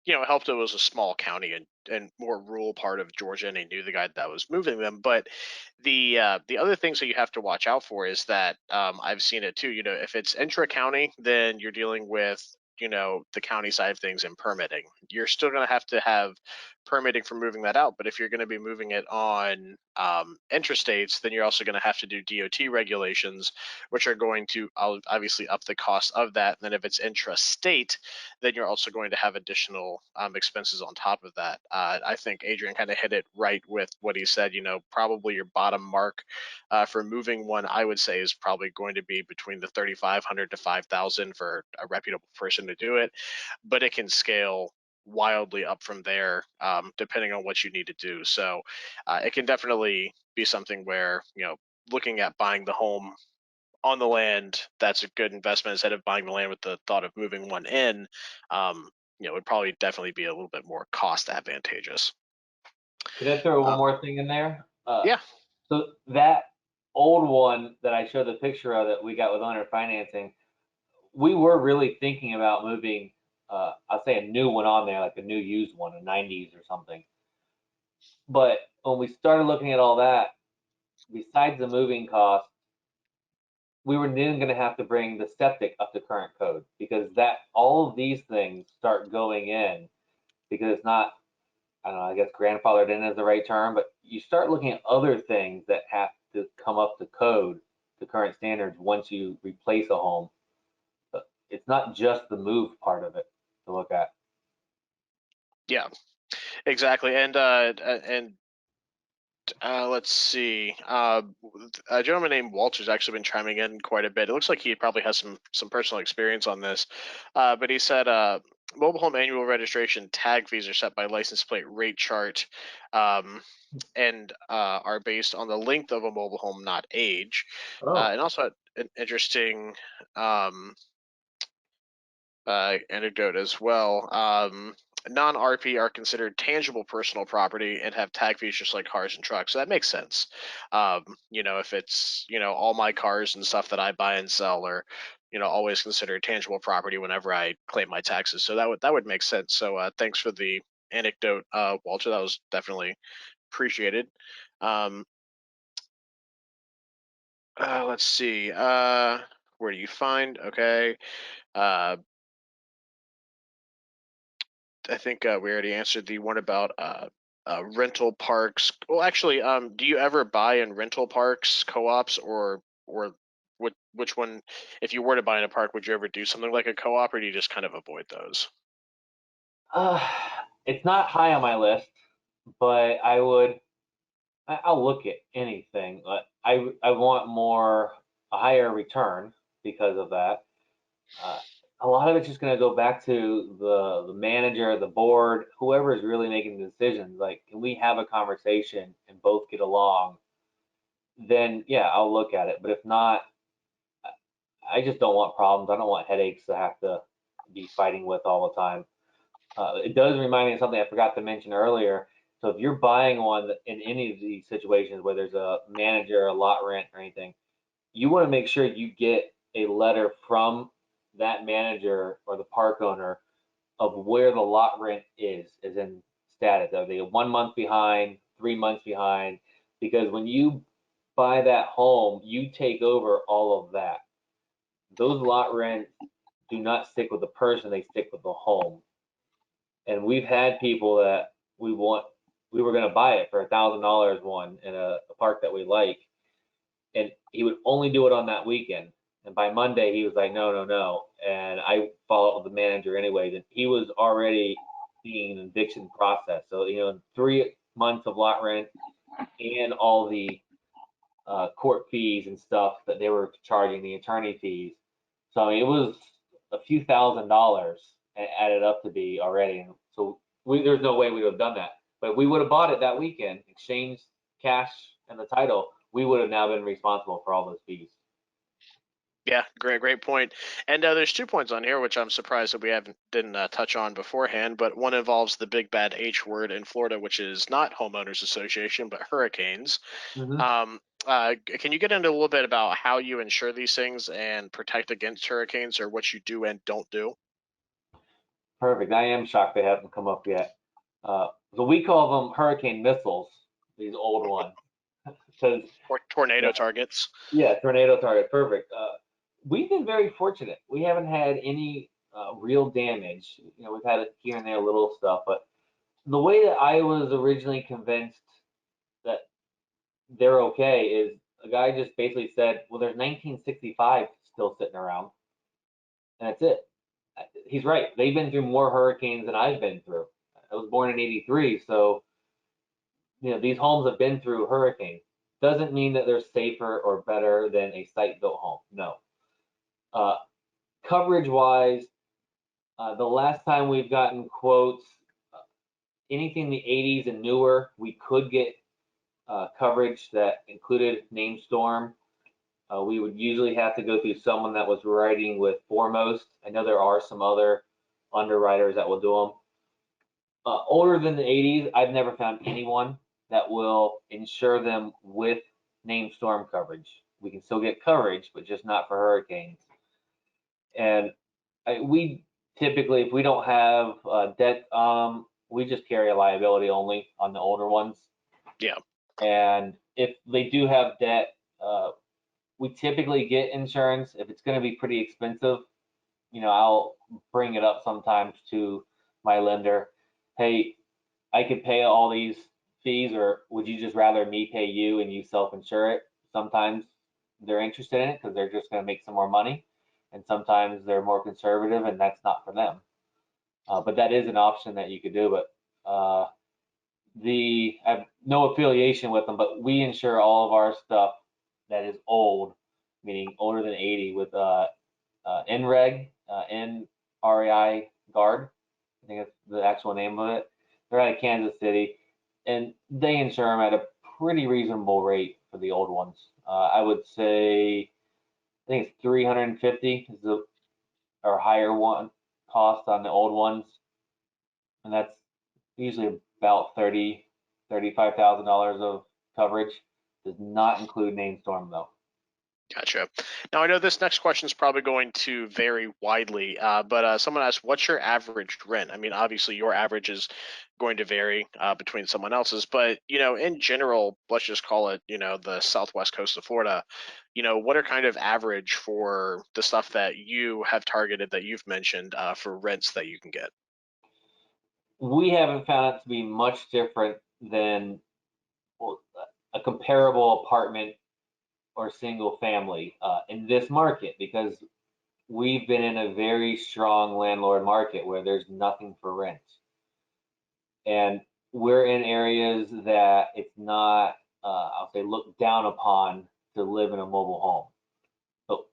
It helped it was a small county and more rural part of Georgia, and he knew the guy that was moving them. But the other things that you have to watch out for is that I've seen it too. If it's intra county, then you're dealing with the county side of things and permitting. You're still going to have permitting for moving that out, but if you're going to be moving it on interstates, then you're also going to have to do DOT regulations, which are going to obviously up the cost of that. And then if it's intrastate, then you're also going to have additional expenses on top of that. I think Adrian kind of hit it right with what he said. Probably your bottom mark for moving one, I would say, is probably going to be between the 3,500 to 5,000 for a reputable person to do it, but it can scale wildly up from there, depending on what you need to do. So it can definitely be something where looking at buying the home on the land, that's a good investment instead of buying the land with the thought of moving one in. Would probably definitely be a little bit more cost advantageous. Could I throw one Uh, more thing in there? yeah. So that old one that I showed the picture of that we got with owner financing, we were really thinking about moving, I'll say a new one on there, like a new used one, a 90s or something. But when we started looking at all that, besides the moving cost, we were then going to have to bring the septic up to current code, because that all of these things start going in, because it's not, I don't know, I guess grandfathered in is the right term, but you start looking at other things that have to come up to code, to current standards, once you replace a home. But it's not just the move part of it to look at. Yeah, exactly. And let's see. A gentleman named Walter's actually been chiming in quite a bit. It looks like he probably has some personal experience on this. But he said mobile home annual registration tag fees are set by license plate rate chart, and are based on the length of a mobile home, not age. Oh, And also an interesting anecdote as well. Non-RP are considered tangible personal property and have tag fees just like cars and trucks. So that makes sense. If it's, all my cars and stuff that I buy and sell are, always considered tangible property whenever I claim my taxes. So that would make sense. So thanks for the anecdote, Walter. That was definitely appreciated. Um, let's see. Where do you find? Okay. Uh, I think we already answered the one about rental parks. Well, actually, do you ever buy in rental parks, co-ops, or which one? If you were to buy in a park, would you ever do something like a co-op, or do you just kind of avoid those? uh, it's not high on my list, but I'll look at anything. I want a higher return because of that. Uh, a lot of it's just going to go back to the manager, the board, whoever is really making the decisions. Like, can we have a conversation and both get along? Then yeah, I'll look at it. But if not, I just don't want problems. I don't want headaches to have to be fighting with all the time. It does remind me of something I forgot to mention earlier. So if you're buying one in any of these situations where there's a manager, a lot rent, or anything, you want to make sure you get a letter from that manager or the park owner of where the lot rent is in status. Are they 1 month behind, 3 months behind? Because when you buy that home, you take over all of that. Those lot rents do not stick with the person, they stick with the home. And we've had people that we were going to buy it for $1,000 one in a park that we like, and he would only do it on that weekend. And by Monday, he was like, no, no, no. And I followed up with the manager anyway. That he was already seeing an eviction process. So 3 months of lot rent and all the court fees and stuff that they were charging, the attorney fees. So I mean, it was a few $1,000s added up to be already. And so there's no way we would have done that. But we would have bought it that weekend, exchanged cash and the title. We would have now been responsible for all those fees. Yeah, great point. And there's 2 points on here which I'm surprised that we haven't didn't touch on beforehand. But one involves the big bad H word in Florida, which is not homeowners association but hurricanes. Mm-hmm. Can you get into a little bit about how you insure these things and protect against hurricanes, or what you do and don't do? Perfect. I am shocked they haven't come up yet. So we call them hurricane missiles, these old ones, because Or tornado targets? yeah, tornado target. Perfect. We've been very fortunate. We haven't had any real damage. We've had it here and there little stuff, but the way that I was originally convinced that they're okay is a guy just basically said, "Well, there's 1965 still sitting around, and that's it." He's right. They've been through more hurricanes than I've been through. I was born in '83, so these homes have been through hurricanes. Doesn't mean that they're safer or better than a site-built home. No. Uh, Coverage wise, the last time we've gotten quotes, uh, anything in the 80s and newer, we could get coverage that included name storm. We would usually have to go through someone that was writing with Foremost. I know there are some other underwriters that will do them. Older than the 80s, I've never found anyone that will insure them with named storm coverage. We can still get coverage, but just not for hurricanes. And we typically, if we don't have debt, we just carry a liability only on the older ones. Yeah. And if they do have debt, we typically get insurance. If it's going to be pretty expensive, I'll bring it up sometimes to my lender. Hey, I could pay all these fees, or would you just rather me pay you and you self-insure it? Sometimes they're interested in it because they're just going to make some more money, and sometimes they're more conservative and that's not for them. But that is an option that you could do. But I have no affiliation with them, but we insure all of our stuff that is old, meaning older than 80, with NREG, NREI Guard. I think that's the actual name of it. They're out of Kansas City, and they insure them at a pretty reasonable rate for the old ones. I would say, I think it's 350 is the or higher one cost on the old ones, and that's usually about $35,000 of coverage. Does not include named storm though. Gotcha. Now, I know this next question is probably going to vary widely, but someone asked, what's your average rent? I mean, obviously, your average is going to vary between someone else's, but, in general, let's just call it, the southwest coast of Florida, what are kind of average for the stuff that you have targeted that you've mentioned for rents that you can get? We haven't found it to be much different than a comparable apartment or single family in this market, because we've been in a very strong landlord market where there's nothing for rent. And we're in areas that it's not, I'll say, looked down upon to live in a mobile home. So,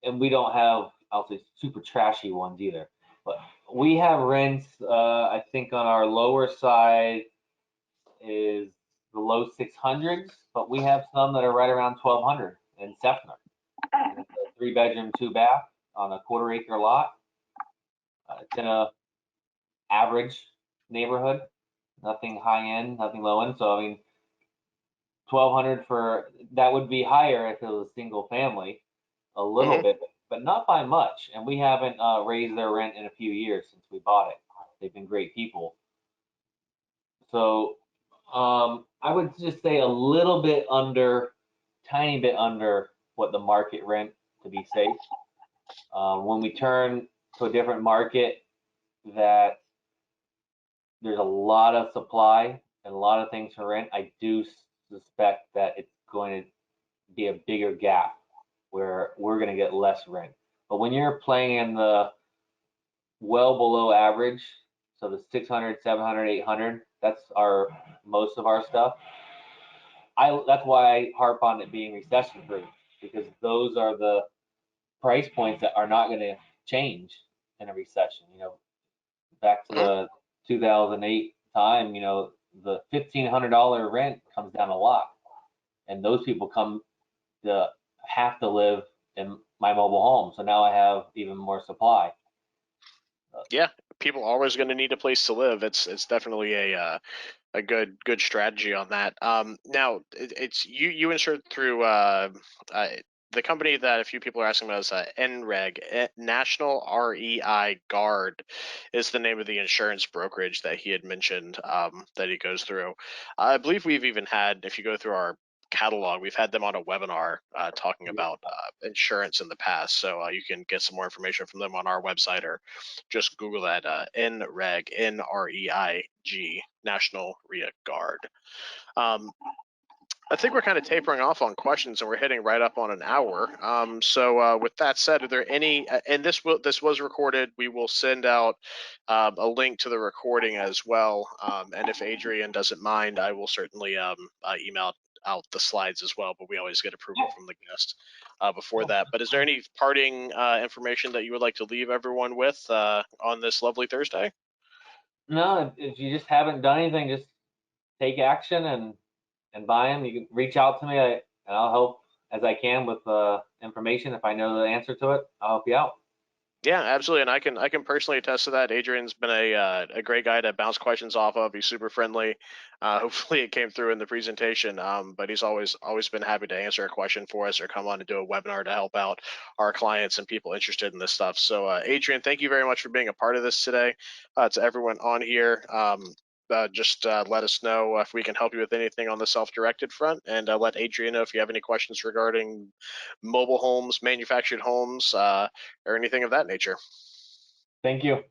and we don't have, I'll say, super trashy ones either. But we have rents, I think on our lower side is the low 600s, but we have some that are right around 1200 in Sefner. And it's a 3-bedroom, 2-bath on a quarter-acre lot. It's in a average neighborhood, nothing high end, nothing low end. So I mean, 1200 for that would be higher if it was a single family, a little Hmm. bit, but not by much. And we haven't raised their rent in a few years since we bought it. They've been great people. So I would just say a little bit under, tiny bit under what the market rent to be safe. When we turn to a different market that there's a lot of supply and a lot of things for rent, I do suspect that it's going to be a bigger gap where we're going to get less rent. But when you're playing in the well below average, so the 600, 700, 800, that's our most of our stuff. That's why I harp on it being recession proof, because those are the price points that are not going to change in a recession. Back to Hmm. the 2008 time, the $1,500 rent comes down a lot, and those people come to have to live in my mobile home. So now I have even more supply. Yeah, people are always going to need a place to live. It's definitely a good strategy on that. Now it's you insured through the company that a few people are asking about is NREG, National REI Guard, is the name of the insurance brokerage that he had mentioned that he goes through. I believe we've even had, if you go through our catalog, we've had them on a webinar talking about insurance in the past, so you can get some more information from them on our website or just Google that NREG, NREIG, National REIA Guard. I think we're kind of tapering off on questions, and we're hitting right up on an hour. So with that said, are there any? And this was recorded. We will send out a link to the recording as well. And if Adrian doesn't mind, I will certainly email out the slides as well. But we always get approval from the guest before that. But is there any parting information that you would like to leave everyone with on this lovely Thursday? No, if you just haven't done anything, just take action and buy them. You can reach out to me, and I'll help as I can with information. If I know the answer to it, I'll help you out. Yeah, absolutely, and I can personally attest to that. Adrian's been a great guy to bounce questions off of. He's super friendly. Hopefully, it came through in the presentation. But he's always been happy to answer a question for us or come on and do a webinar to help out our clients and people interested in this stuff. So, Adrian, thank you very much for being a part of this today. To everyone on here, just let us know if we can help you with anything on the self-directed front, and let Adrian know if you have any questions regarding mobile homes, manufactured homes. Or anything of that nature. Thank you.